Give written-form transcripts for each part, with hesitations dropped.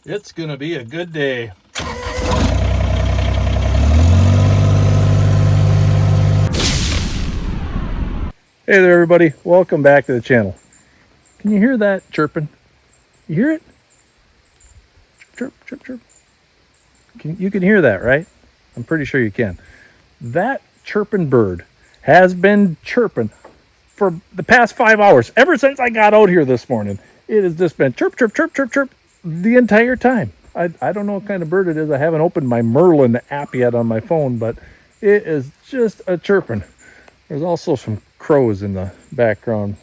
It's gonna be a good day. Hey there everybody, welcome back to the channel. Can you hear that chirping? You hear it? Chirp, chirp, chirp. You can hear that, right? I'm pretty sure you can. That chirping bird has been chirping for the past 5 hours. Ever since I got out here this morning, it has just been chirp, chirp, chirp, chirp, chirp the entire time. I don't know what kind of bird it is. I haven't opened my Merlin app yet on my phone, but it is just a chirping. There's also some crows in the background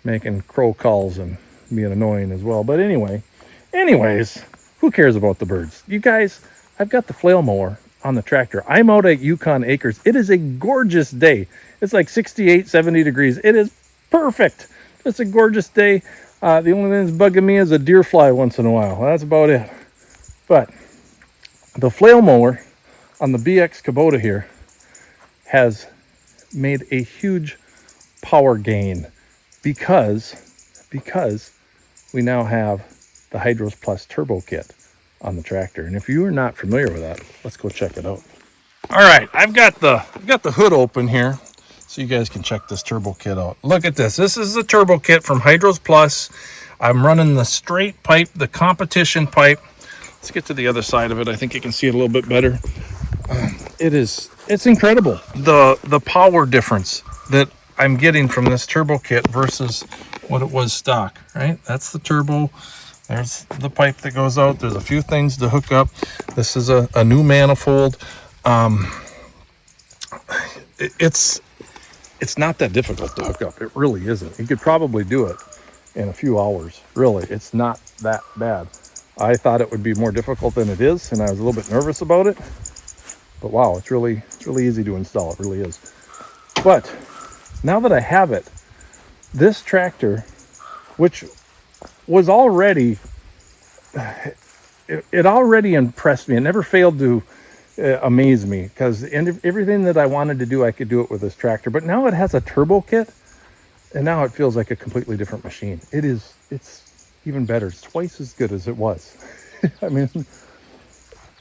making crow calls and being annoying as well. But anyways, who cares about the birds? You guys, I've got the Flail Mower on the tractor. I'm out at Yukon Acres. It is a gorgeous day. It's like 68, 70 degrees. It is perfect. It's a gorgeous day. The only thing that's bugging me is a deer fly once in a while. That's about it. But the Flail Mower on the BX Kubota here has made a huge power gain because we now have the Hydros Plus Turbo Kit on the tractor. And if you are not familiar with that, let's go check it out. All right, I've got the hood open here so you guys can check this turbo kit out. Look at this. This is the turbo kit from Hydros Plus. I'm running the straight pipe, the competition pipe. Let's get to the other side of it. I think you can see it a little bit better. It's incredible the power difference that I'm getting from this turbo kit versus what it was stock, right? That's the turbo. There's the pipe that goes out. There's a few things to hook up. This is a new manifold. It's not that difficult to hook up. It really isn't. You could probably do it in a few hours. Really, it's not that bad. I thought it would be more difficult than it is, and I was a little bit nervous about it. But wow, it's really easy to install. It really is. But now that I have it, this tractor, which was already, it already impressed me. It never failed to amaze me because everything that I wanted to do, I could do it with this tractor. But now it has a turbo kit, and now it feels like a completely different machine. It's even better. It's twice as good as it was. I mean,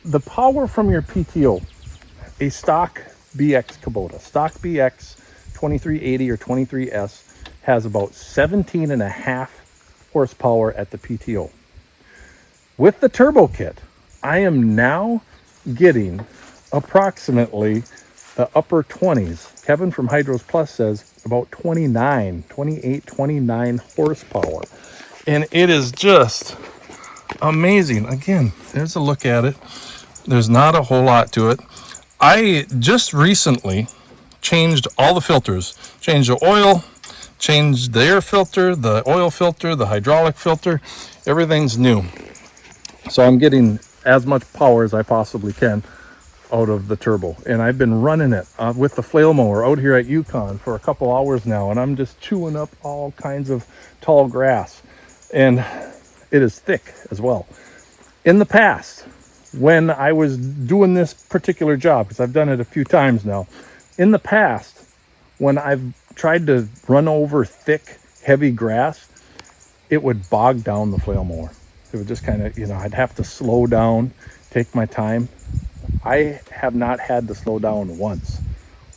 the power from your PTO, a stock BX Kubota, stock BX 2380 or 23S has about 17.5 horsepower at the PTO. With the turbo kit, I am now getting approximately the upper 20s. Kevin from Hydros Plus says about 28, 29 horsepower. And it is just amazing. Again, there's a look at it. There's not a whole lot to it. I just recently changed all the filters. Changed the oil, changed the air filter, the oil filter, the hydraulic filter. Everything's new. So I'm getting as much power as I possibly can out of the turbo. And I've been running it with the Flail Mower out here at Yukon for a couple hours now. And I'm just chewing up all kinds of tall grass. And it is thick as well. In the past, when I was doing this particular job, because I've done it a few times now, in the past, when I've tried to run over thick, heavy grass, it would bog down the Flail Mower. It would just kind of, I'd have to slow down, take my time. I have not had to slow down once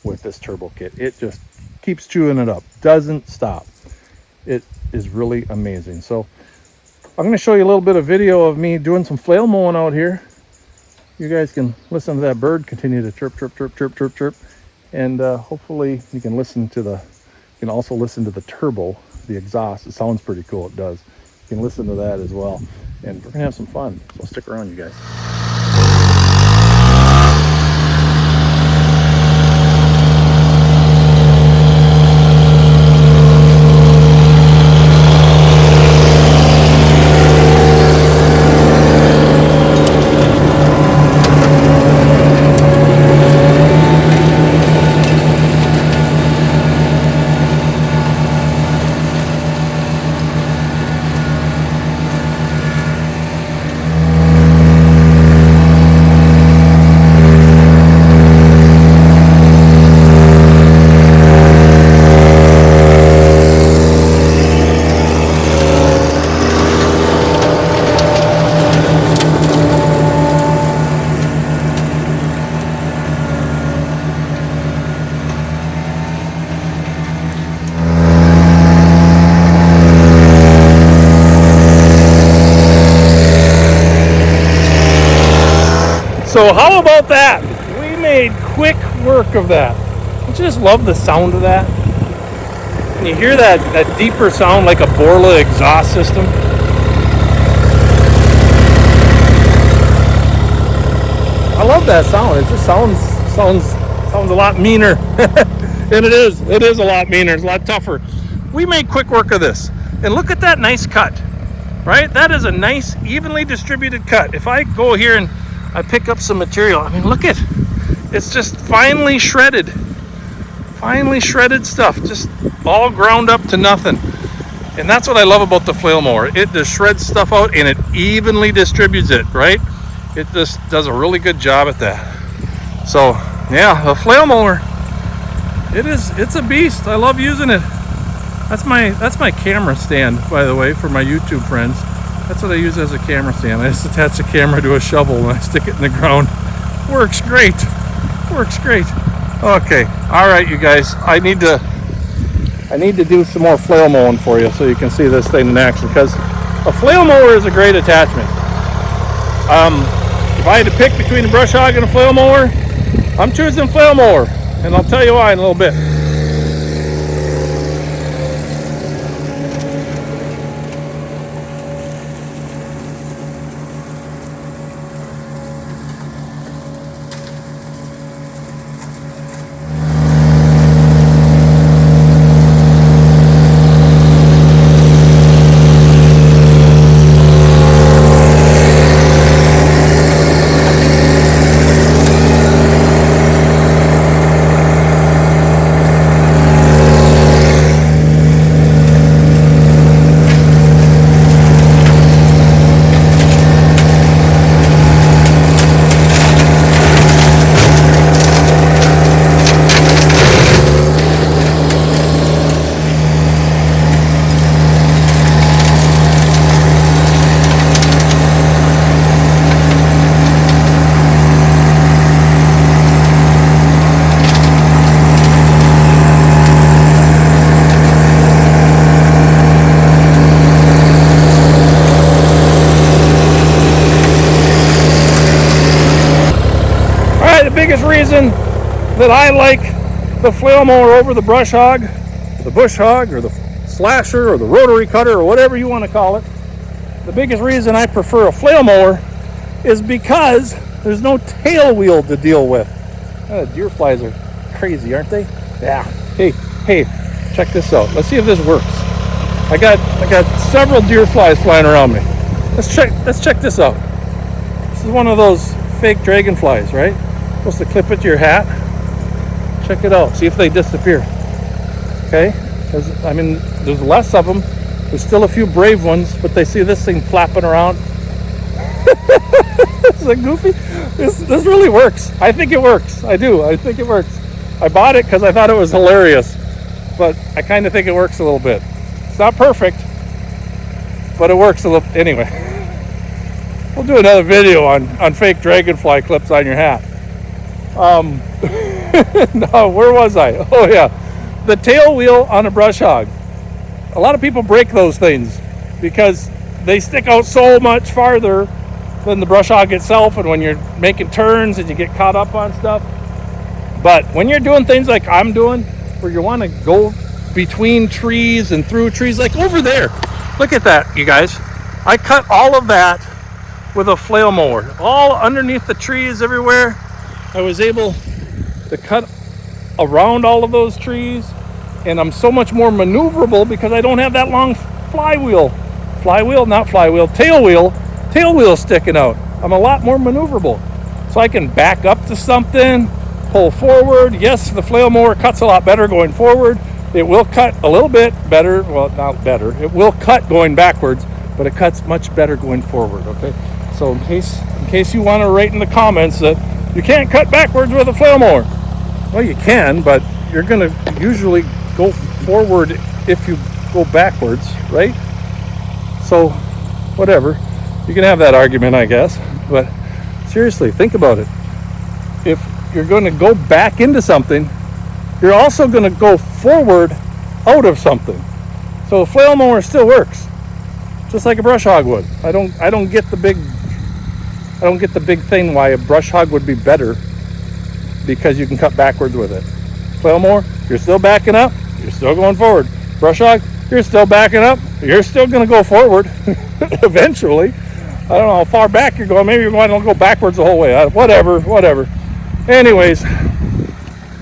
with this turbo kit. It just keeps chewing it up, doesn't stop. It is really amazing. So I'm going to show you a little bit of video of me doing some flail mowing out here. You guys can listen to that bird continue to chirp, chirp, chirp, chirp, chirp, chirp. And hopefully you can also listen to the turbo, the exhaust. It sounds pretty cool. It does. You can listen to that as well. And we're going to have some fun. So stick around, you guys. So how about that? We made quick work of that. Don't you just love the sound of that? And you hear that deeper sound like a Borla exhaust system. I love that sound. It just sounds a lot meaner. And it is a lot meaner. It's a lot tougher. We made quick work of this. And look at that nice cut, right? That is a nice, evenly distributed cut. If I go here and I pick up some material, I mean, look at, it's just finely shredded stuff, just all ground up to nothing. And that's what I love about the flail mower. It just shreds stuff out and it evenly distributes it, right? It just does a really good job at that. So yeah, the flail mower, it's a beast. I love using it. That's my camera stand, by the way, for my YouTube friends. That's what I use as a camera stand. I just attach the camera to a shovel and I stick it in the ground. Works great. Okay, all right, you guys. I need to do some more flail mowing for you so you can see this thing in action, because a flail mower is a great attachment. If I had to pick between a brush hog and a flail mower, I'm choosing flail mower, and I'll tell you why in a little bit. Biggest reason that I like the flail mower over the brush hog, the bush hog, or the slasher, or the rotary cutter, or whatever you want to call it, the biggest reason I prefer a flail mower is because there's no tail wheel to deal with. Deer flies are crazy, aren't they? Yeah. Hey, check this out. Let's see if this works. I got several deer flies flying around me. Let's check this out. This is one of those fake dragonflies, right? Supposed to clip it to your hat. Check it out. See if they disappear. Okay? Because, I mean, there's less of them. There's still a few brave ones, but they see this thing flapping around. Is it goofy? This really works. I think it works. I do. I think it works. I bought it because I thought it was hilarious, but I kind of think it works a little bit. It's not perfect, but it works a little. Anyway, we'll do another video on fake dragonfly clips on your hat. No, where was I? Oh yeah, the tail wheel on a brush hog. A lot of people break those things because they stick out so much farther than the brush hog itself, and when you're making turns and you get caught up on stuff. But when you're doing things like I'm doing, where you want to go between trees and through trees, like over there, look at that, you guys. I cut all of that with a flail mower, all underneath the trees everywhere. I was able to cut around all of those trees, and I'm so much more maneuverable because I don't have that long tail wheel sticking out. I'm a lot more maneuverable, so I can back up to something, pull forward. Yes, the flail mower cuts a lot better going forward. It will cut a little bit better. Well, not better. It will cut going backwards, but it cuts much better going forward. Okay, so in case you want to write in the comments that you can't cut backwards with a flail mower, well, you can, but you're going to usually go forward if you go backwards, right? So whatever, you can have that argument, I guess, but seriously, think about it. If you're going to go back into something, you're also going to go forward out of something. So a flail mower still works, just like a brush hog would. I don't get the big I don't get the big thing why a brush hog would be better, because you can cut backwards with it. Flail mower, you're still backing up, you're still going forward. Brush hog, you're still backing up, you're still going to go forward eventually. I don't know how far back you're going. Maybe you're going to go backwards the whole way. Whatever. Anyways,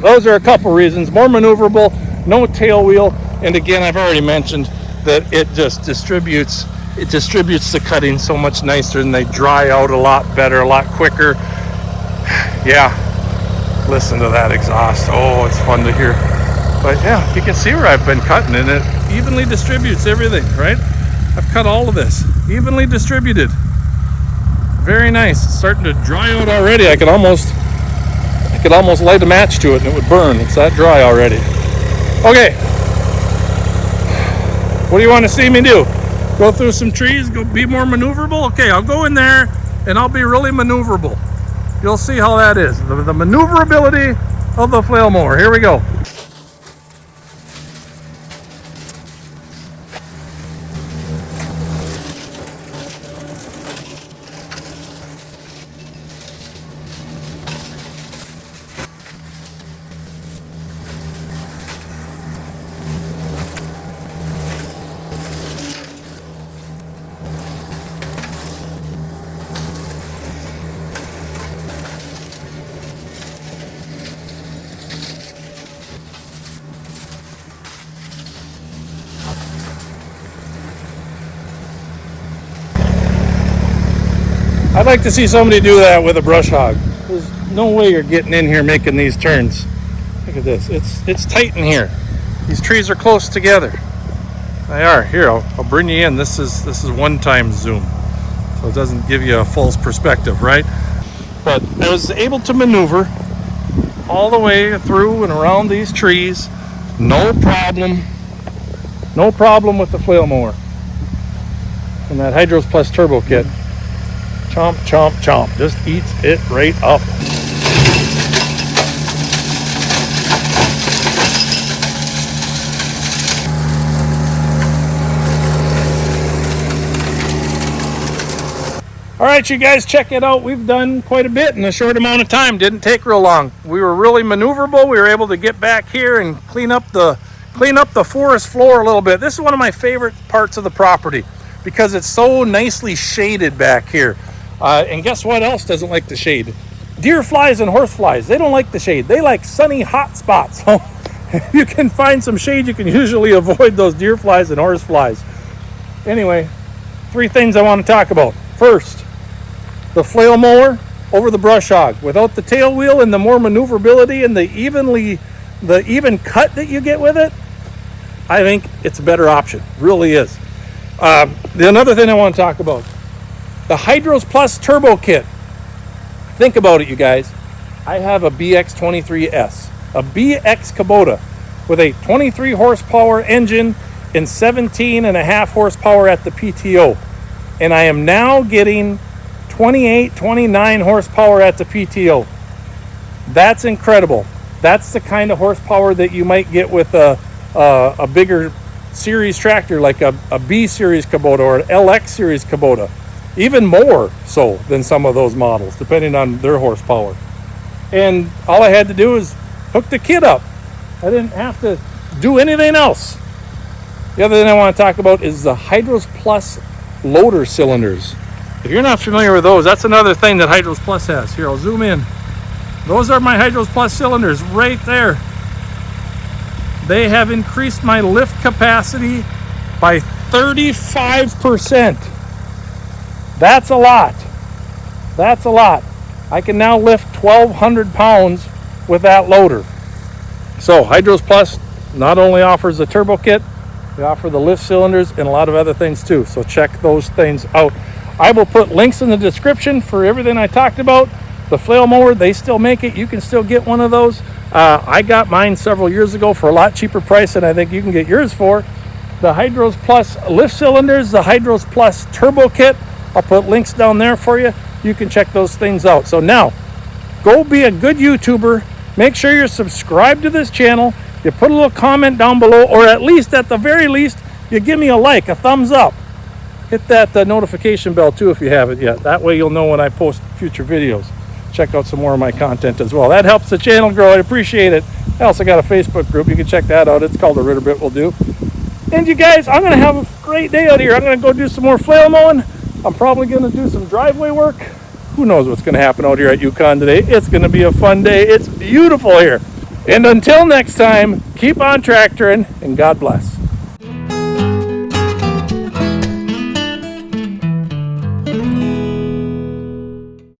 those are a couple reasons. More maneuverable, no tail wheel, and again, I've already mentioned that it just distributes the cutting so much nicer, and they dry out a lot better, a lot quicker. Yeah, listen to that exhaust. Oh, it's fun to hear. But yeah, you can see where I've been cutting, and it evenly distributes everything, right? I've cut all of this, evenly distributed. Very nice. It's starting to dry out already. I could almost light a match to it and it would burn. It's that dry already. Okay. What do you want to see me do? Go through some trees, go be more maneuverable? Okay, I'll go in there and I'll be really maneuverable. You'll see how that is. The maneuverability of the flail mower. Here we go. I'd like to see somebody do that with a brush hog. There's no way you're getting in here making these turns. Look at this. It's tight in here. These trees are close together. They are. Here, I'll bring you in. This is one-time zoom, so it doesn't give you a false perspective, right? But I was able to maneuver all the way through and around these trees. No problem. No problem with the flail mower. And that Hydros Plus Turbo kit. Chomp, chomp, chomp. Just eats it right up. All right, you guys, check it out. We've done quite a bit in a short amount of time. Didn't take real long. We were really maneuverable. We were able to get back here and clean up the forest floor a little bit. This is one of my favorite parts of the property because it's so nicely shaded back here. And guess what else doesn't like the shade? Deer flies and horse flies. They don't like the shade. They like sunny, hot spots. So if you can find some shade, you can usually avoid those deer flies and horse flies. Anyway, 3 things I want to talk about. First, the flail mower over the brush hog. Without the tail wheel and the more maneuverability and the even cut that you get with it, I think it's a better option. Really is. Another thing I want to talk about. The Hydros Plus Turbo Kit. Think about it, you guys. I have a BX 23S, a BX Kubota with a 23 horsepower engine and 17.5 horsepower at the PTO. And I am now getting 28, 29 horsepower at the PTO. That's incredible. That's the kind of horsepower that you might get with a bigger series tractor like a B series Kubota or an LX series Kubota. Even more so than some of those models, depending on their horsepower. And all I had to do is hook the kit up. I didn't have to do anything else. The other thing I want to talk about is the Hydros Plus loader cylinders. If you're not familiar with those, that's another thing that Hydros Plus has. Here, I'll zoom in. Those are my Hydros Plus cylinders right there. They have increased my lift capacity by 35%. That's a lot. That's a lot. I can now lift 1,200 pounds with that loader. So Hydros Plus not only offers the turbo kit, they offer the lift cylinders and a lot of other things too. So check those things out. I will put links in the description for everything I talked about. The flail mower, they still make it. You can still get one of those. I got mine several years ago for a lot cheaper price than I think you can get yours for. The Hydros Plus lift cylinders, the Hydros Plus turbo kit, I'll put links down there for you. You can check those things out. So now, go be a good YouTuber. Make sure you're subscribed to this channel. You put a little comment down below, or at least, at the very least, you give me a like, a thumbs up. Hit that notification bell too if you haven't yet. That way you'll know when I post future videos. Check out some more of my content as well. That helps the channel grow. I appreciate it. I also got a Facebook group. You can check that out. It's called The Ritter Bit Will Do. And you guys, I'm going to have a great day out here. I'm going to go do some more flail mowing. I'm probably going to do some driveway work. Who knows what's going to happen out here at Yukon today. It's going to be a fun day. It's beautiful here. And until next time, keep on tractoring and God bless.